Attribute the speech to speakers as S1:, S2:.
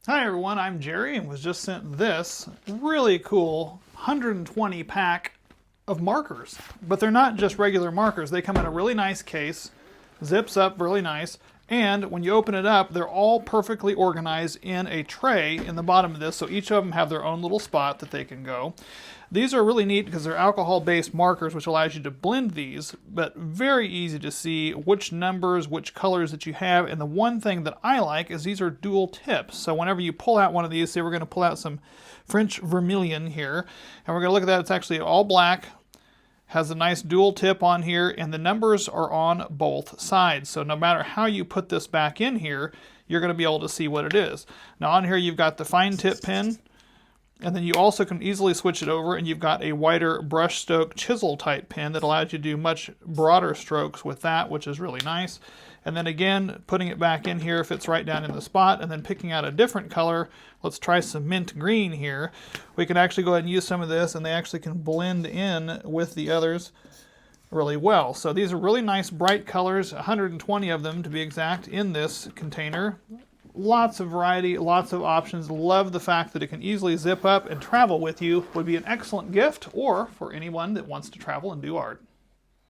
S1: Hi everyone, I'm Jerry and was just sent this really cool 120 pack of markers. But they're not just regular markers. They come in a really nice case, zips up really nice, and when you open it up, they're all perfectly organized in a tray in the bottom of this, so each of them have their own little spot that they can go. These are really neat because they're alcohol-based markers, which allows you to blend these, but very easy to see which numbers, which colors that you have. And the one thing that I like is these are dual tips. So whenever you pull out one of these, say we're going to pull out some French vermilion here, and we're going to look at that. It's actually all black, has a nice dual tip on here, and the numbers are on both sides. So no matter how you put this back in here, you're going to be able to see what it is. Now on here you've got the fine tip pen, and then you also can easily switch it over, and you've got a wider brush stroke chisel type pen that allows you to do much broader strokes with that, which is really nice. And then again, putting it back in here fits right down in the spot, and then picking out a different color. Let's try some mint green here. We can actually go ahead and use some of this, and they actually can blend in with the others really well. So these are really nice bright colors, 120 of them to be exact in this container. Lots of variety, lots of options. Love the fact that it can easily zip up and travel with you. Would be an excellent gift, or for anyone that wants to travel and do art.